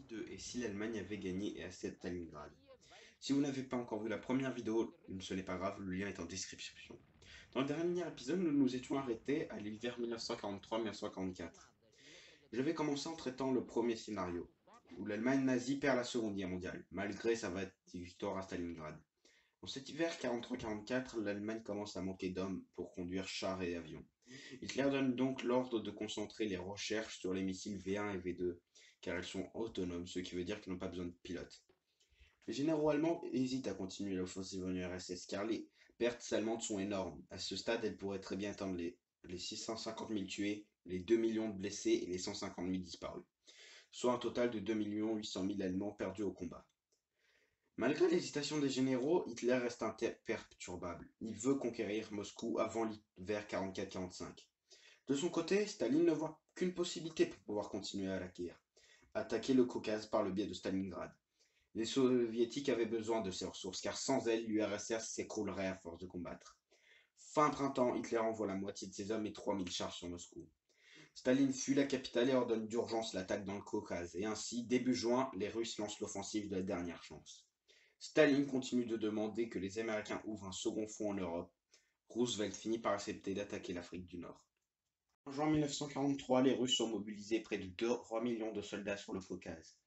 partie 2 et si l'Allemagne avait gagné à Stalingrad. Si vous n'avez pas encore vu la première vidéo, ce n'est pas grave, le lien est en description. Dans le dernier épisode, nous nous étions arrêtés à l'hiver 1943-1944. Je vais commencer en traitant le premier scénario, où l'Allemagne nazie perd la Seconde Guerre mondiale, malgré sa victoire à Stalingrad. En cet hiver 43-44, l'Allemagne commence à manquer d'hommes pour conduire chars et avions. Hitler donne donc l'ordre de concentrer les recherches sur les missiles V1 et V2, car elles sont autonomes, ce qui veut dire qu'ils n'ont pas besoin de pilote. Les généraux allemands hésitent à continuer l'offensive en URSS, car les pertes allemandes sont énormes. À ce stade, elles pourraient très bien atteindre les 650 000 tués, les 2 millions de blessés et les 150 000 disparus, soit un total de 2 800 000 Allemands perdus au combat. Malgré l'hésitation des généraux, Hitler reste imperturbable. Il veut conquérir Moscou avant l'hiver 44-45. De son côté, Staline ne voit qu'une possibilité pour pouvoir continuer à la guerre, attaquer le Caucase par le biais de Stalingrad. Les soviétiques avaient besoin de ces ressources, car sans elles, l'URSS s'écroulerait à force de combattre. Fin printemps, Hitler envoie la moitié de ses hommes et 3000 chars sur Moscou. Staline fuit la capitale et ordonne d'urgence l'attaque dans le Caucase, et ainsi, début juin, les Russes lancent l'offensive de la dernière chance. Staline continue de demander que les Américains ouvrent un second front en Europe. Roosevelt finit par accepter d'attaquer l'Afrique du Nord. En juin 1943, les Russes ont mobilisé près de 3 millions de soldats sur le Caucase.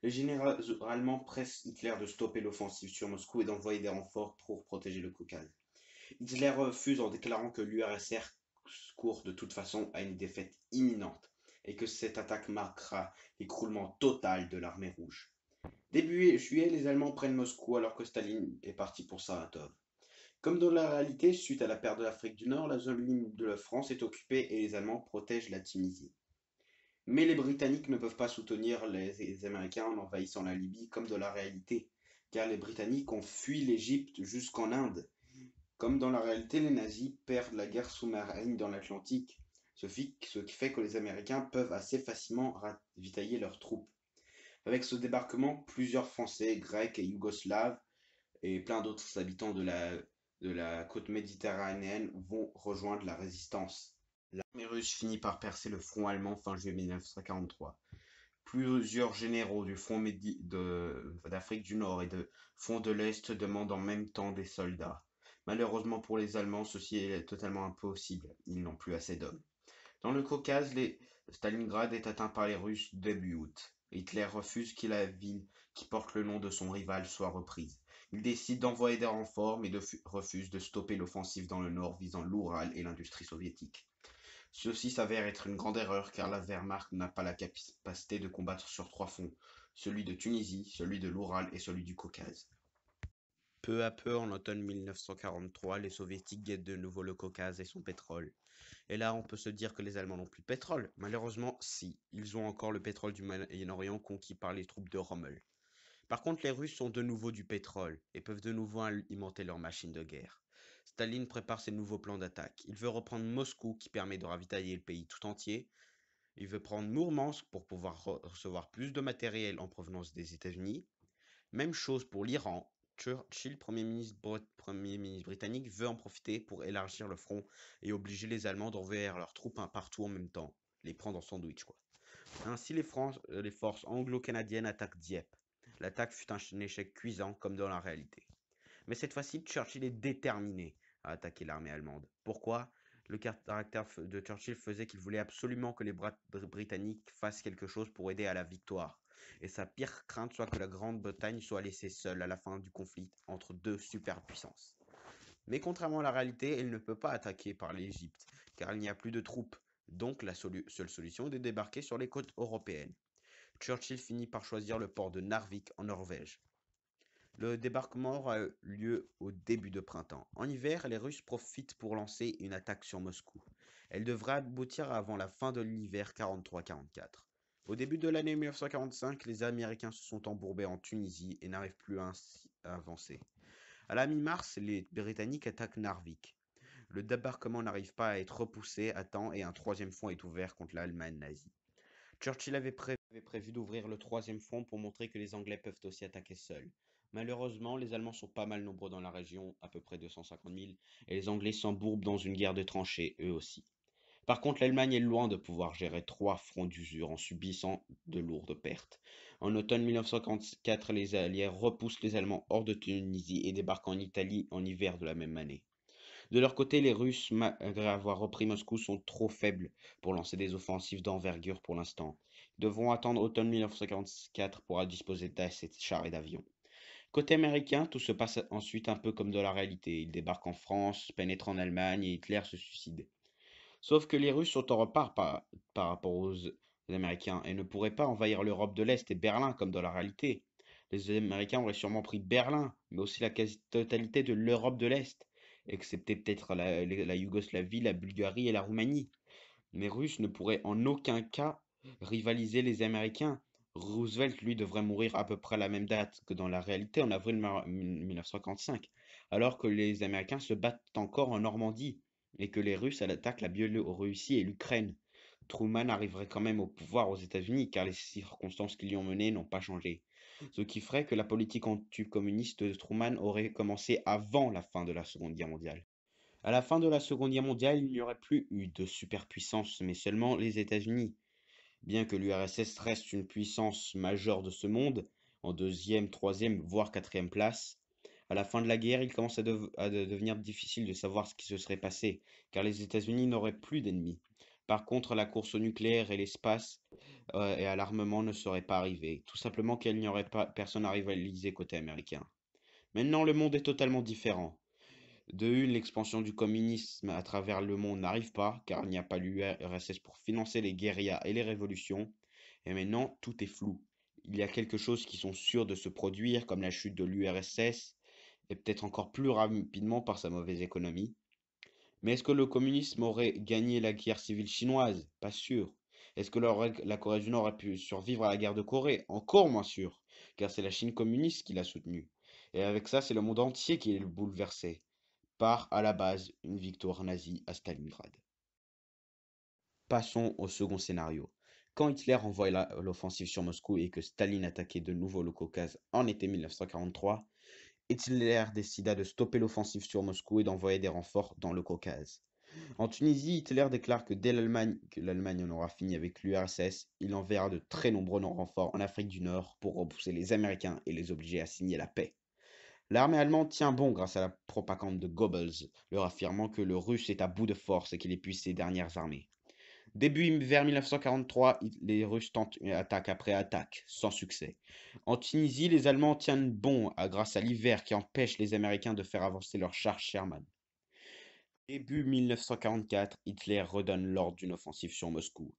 Les généraux allemands pressent Hitler de stopper l'offensive sur Moscou et d'envoyer des renforts pour protéger le Caucase. Hitler refuse en déclarant que l'URSS court de toute façon à une défaite imminente et que cette attaque marquera l'écroulement total de l'armée rouge. Début juillet, les Allemands prennent Moscou alors que Staline est parti pour Saratov. Comme dans la réalité, suite à la perte de l'Afrique du Nord, la zone limite de la France est occupée et les Allemands protègent la Tunisie. Mais les Britanniques ne peuvent pas soutenir les Américains en envahissant la Libye comme dans la réalité, car les Britanniques ont fui l'Égypte jusqu'en Inde. Comme dans la réalité, les nazis perdent la guerre sous-marine dans l'Atlantique, ce qui fait que les Américains peuvent assez facilement ravitailler leurs troupes. Avec ce débarquement, plusieurs Français, Grecs et Yougoslaves et plein d'autres habitants de la côte méditerranéenne vont rejoindre la résistance. L'armée russe finit par percer le front allemand fin juillet 1943. Plusieurs généraux du front d'Afrique du Nord et de front de l'Est demandent en même temps des soldats. Malheureusement pour les Allemands, ceci est totalement impossible. Ils n'ont plus assez d'hommes. Dans le Caucase, Stalingrad est atteint par les Russes début août. Hitler refuse que la ville qui porte le nom de son rival soit reprise. Il décide d'envoyer des renforts, mais refuse de stopper l'offensive dans le nord visant l'Oural et l'industrie soviétique. Ceci s'avère être une grande erreur car la Wehrmacht n'a pas la capacité de combattre sur 3 fronts, celui de Tunisie, celui de l'Oural et celui du Caucase. Peu à peu, en automne 1943, les soviétiques guettent de nouveau le Caucase et son pétrole. Et là, on peut se dire que les Allemands n'ont plus de pétrole. Malheureusement, si, ils ont encore le pétrole du Moyen-Orient conquis par les troupes de Rommel. Par contre, les Russes ont de nouveau du pétrole et peuvent de nouveau alimenter leurs machines de guerre. Staline prépare ses nouveaux plans d'attaque. Il veut reprendre Moscou qui permet de ravitailler le pays tout entier. Il veut prendre Mourmansk pour pouvoir recevoir plus de matériel en provenance des États-Unis. Même chose pour l'Iran. Churchill, Premier ministre britannique, veut en profiter pour élargir le front et obliger les Allemands d'envoyer leurs troupes partout en même temps. Les prendre en sandwich, quoi. Ainsi, les forces anglo-canadiennes attaquent Dieppe. L'attaque fut un échec cuisant comme dans la réalité. Mais cette fois-ci, Churchill est déterminé à attaquer l'armée allemande. Pourquoi? Le caractère de Churchill faisait qu'il voulait absolument que les Britanniques fassent quelque chose pour aider à la victoire. Et sa pire crainte soit que la Grande-Bretagne soit laissée seule à la fin du conflit entre deux superpuissances. Mais contrairement à la réalité, elle ne peut pas attaquer par l'Égypte, car il n'y a plus de troupes. Donc la seule solution est de débarquer sur les côtes européennes. Churchill finit par choisir le port de Narvik en Norvège. Le débarquement aura lieu au début de printemps. En hiver, les Russes profitent pour lancer une attaque sur Moscou. Elle devrait aboutir avant la fin de l'hiver 43-44. Au début de l'année 1945, les Américains se sont embourbés en Tunisie et n'arrivent plus ainsi à avancer. À la mi-mars, les Britanniques attaquent Narvik. Le débarquement n'arrive pas à être repoussé à temps et un troisième front est ouvert contre l'Allemagne nazie. Churchill avait prévu d'ouvrir le troisième front pour montrer que les Anglais peuvent aussi attaquer seuls. Malheureusement, les Allemands sont pas mal nombreux dans la région, à peu près 250 000, et les Anglais s'embourbent dans une guerre de tranchées, eux aussi. Par contre, l'Allemagne est loin de pouvoir gérer trois fronts d'usure en subissant de lourdes pertes. En automne 1944, les Alliés repoussent les Allemands hors de Tunisie et débarquent en Italie en hiver de la même année. De leur côté, les Russes, malgré avoir repris Moscou, sont trop faibles pour lancer des offensives d'envergure pour l'instant. Ils devront attendre automne 1944 pour disposer d'assez de chars et d'avions. Côté américain, tout se passe ensuite un peu comme dans la réalité. Ils débarquent en France, pénètrent en Allemagne et Hitler se suicide. Sauf que les Russes sont en retard par rapport aux Américains et ne pourraient pas envahir l'Europe de l'Est et Berlin comme dans la réalité. Les Américains auraient sûrement pris Berlin, mais aussi la quasi-totalité de l'Europe de l'Est, excepté peut-être la Yougoslavie, la Bulgarie et la Roumanie. Les Russes ne pourraient en aucun cas rivaliser les Américains. Roosevelt, lui, devrait mourir à peu près à la même date que dans la réalité, en avril 1955, alors que les Américains se battent encore en Normandie et que les Russes attaquent la Biélorussie et l'Ukraine. Truman arriverait quand même au pouvoir aux États-Unis car les circonstances qui l'y ont mené n'ont pas changé. Ce qui ferait que la politique anti-communiste de Truman aurait commencé avant la fin de la Seconde Guerre mondiale. À la fin de la Seconde Guerre mondiale, il n'y aurait plus eu de superpuissance, mais seulement les États-Unis. Bien que l'URSS reste une puissance majeure de ce monde, en deuxième, troisième, voire quatrième place, à la fin de la guerre, il commence à devenir difficile de savoir ce qui se serait passé, car les États-Unis n'auraient plus d'ennemis. Par contre, la course au nucléaire et l'espace et à l'armement ne seraient pas arrivés, tout simplement qu'il n'y aurait pas personne à rivaliser côté américain. Maintenant, le monde est totalement différent. De une, l'expansion du communisme à travers le monde n'arrive pas, car il n'y a pas l'URSS pour financer les guérillas et les révolutions. Et maintenant, tout est flou. Il y a quelque chose qui sont sûrs de se produire, comme la chute de l'URSS, et peut-être encore plus rapidement par sa mauvaise économie. Mais est-ce que le communisme aurait gagné la guerre civile chinoise? Pas sûr. Est-ce que la Corée du Nord aurait pu survivre à la guerre de Corée? Encore moins sûr, car c'est la Chine communiste qui l'a soutenue. Et avec ça, c'est le monde entier qui est bouleversé par, à la base, une victoire nazie à Stalingrad. Passons au second scénario. Quand Hitler envoie l'offensive sur Moscou et que Staline attaquait de nouveau le Caucase en été 1943, Hitler décida de stopper l'offensive sur Moscou et d'envoyer des renforts dans le Caucase. En Tunisie, Hitler déclare que dès que l'Allemagne en aura fini avec l'URSS, il enverra de très nombreux renforts en Afrique du Nord pour repousser les Américains et les obliger à signer la paix. L'armée allemande tient bon grâce à la propagande de Goebbels, leur affirmant que le russe est à bout de force et qu'il épuise ses dernières armées. Début vers 1943, les Russes tentent une attaque après attaque, sans succès. En Tunisie, les Allemands tiennent bon grâce à l'hiver qui empêche les Américains de faire avancer leurs chars Sherman. Début 1944, Hitler redonne l'ordre d'une offensive sur Moscou.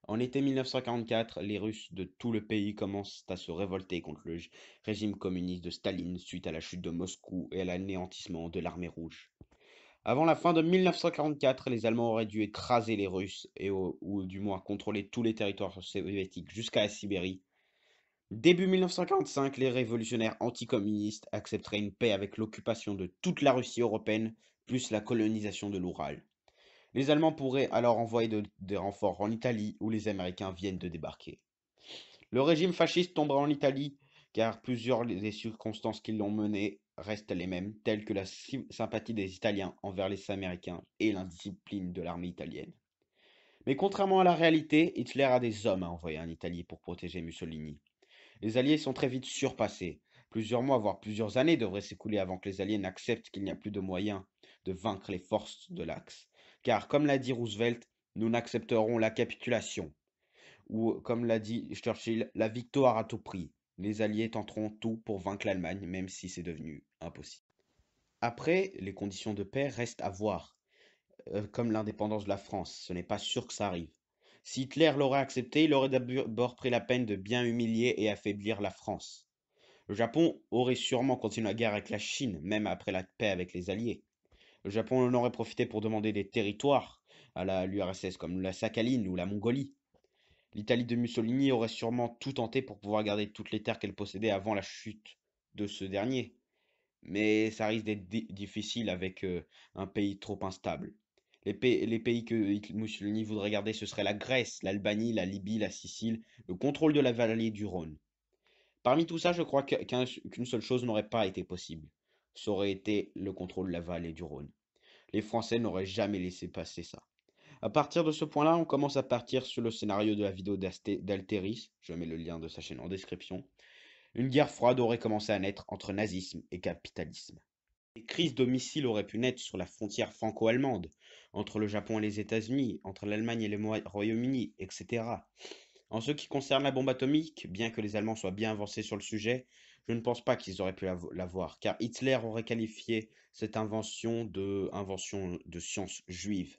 En été 1944, les Russes de tout le pays commencent à se révolter contre le régime communiste de Staline suite à la chute de Moscou et à l'anéantissement de l'armée rouge. Avant la fin de 1944, les Allemands auraient dû écraser les Russes ou du moins contrôler tous les territoires soviétiques jusqu'à la Sibérie. Début 1945, les révolutionnaires anticommunistes accepteraient une paix avec l'occupation de toute la Russie européenne, plus la colonisation de l'Oural. Les Allemands pourraient alors envoyer des renforts en Italie où les Américains viennent de débarquer. Le régime fasciste tombera en Italie car plusieurs des circonstances qui l'ont mené restent les mêmes, telles que la sympathie des Italiens envers les Américains et l'indiscipline de l'armée italienne. Mais contrairement à la réalité, Hitler a des hommes à envoyer en Italie pour protéger Mussolini. Les Alliés sont très vite surpassés. Plusieurs mois, voire plusieurs années devraient s'écouler avant que les Alliés n'acceptent qu'il n'y a plus de moyens de vaincre les forces de l'Axe. Car, comme l'a dit Roosevelt, nous n'accepterons la capitulation. Ou, comme l'a dit Churchill, la victoire à tout prix. Les Alliés tenteront tout pour vaincre l'Allemagne, même si c'est devenu impossible. Après, les conditions de paix restent à voir, comme l'indépendance de la France. Ce n'est pas sûr que ça arrive. Si Hitler l'aurait accepté, il aurait d'abord pris la peine de bien humilier et affaiblir la France. Le Japon aurait sûrement continué la guerre avec la Chine, même après la paix avec les Alliés. Le Japon en aurait profité pour demander des territoires à l'URSS, comme la Sakhaline ou la Mongolie. L'Italie de Mussolini aurait sûrement tout tenté pour pouvoir garder toutes les terres qu'elle possédait avant la chute de ce dernier. Mais ça risque d'être difficile avec un pays trop instable. Les pays que Mussolini voudrait garder, ce seraient la Grèce, l'Albanie, la Libye, la Sicile, le contrôle de la vallée du Rhône. Parmi tout ça, je crois qu'une seule chose n'aurait pas été possible. Ça aurait été le contrôle de la vallée du Rhône. Les Français n'auraient jamais laissé passer ça. À partir de ce point-là, on commence à partir sur le scénario de la vidéo d'Alteris. Je mets le lien de sa chaîne en description. Une guerre froide aurait commencé à naître entre nazisme et capitalisme. Des crises de missiles auraient pu naître sur la frontière franco-allemande, entre le Japon et les États-Unis, entre l'Allemagne et le Royaume-Uni, etc. En ce qui concerne la bombe atomique, bien que les Allemands soient bien avancés sur le sujet, je ne pense pas qu'ils auraient pu l'avoir, car Hitler aurait qualifié cette invention de science juive.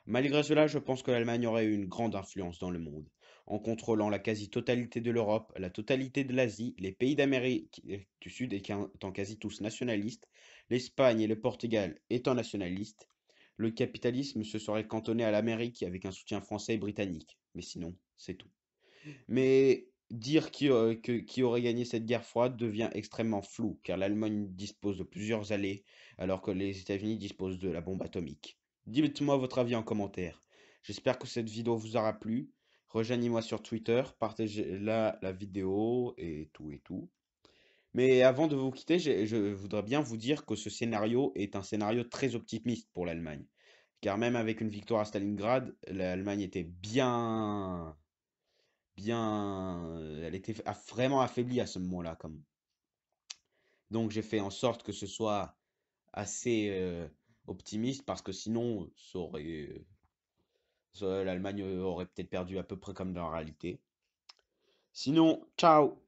Malgré cela, je pense que l'Allemagne aurait eu une grande influence dans le monde, en contrôlant la quasi-totalité de l'Europe, la totalité de l'Asie, les pays d'Amérique du Sud étant quasi tous nationalistes, l'Espagne et le Portugal étant nationalistes. Le capitalisme se serait cantonné à l'Amérique avec un soutien français et britannique. Mais sinon, c'est tout. Mais dire qui aurait gagné cette guerre froide devient extrêmement flou, car l'Allemagne dispose de plusieurs alliés, alors que les États-Unis disposent de la bombe atomique. Dites-moi votre avis en commentaire. J'espère que cette vidéo vous aura plu. Rejoignez-moi sur Twitter, partagez la vidéo et tout et tout. Mais avant de vous quitter, je voudrais bien vous dire que ce scénario est un scénario très optimiste pour l'Allemagne. Car même avec une victoire à Stalingrad, l'Allemagne était elle était vraiment affaiblie à ce moment-là. Donc j'ai fait en sorte que ce soit assez optimiste parce que sinon, l'Allemagne aurait peut-être perdu à peu près comme dans la réalité. Sinon, ciao!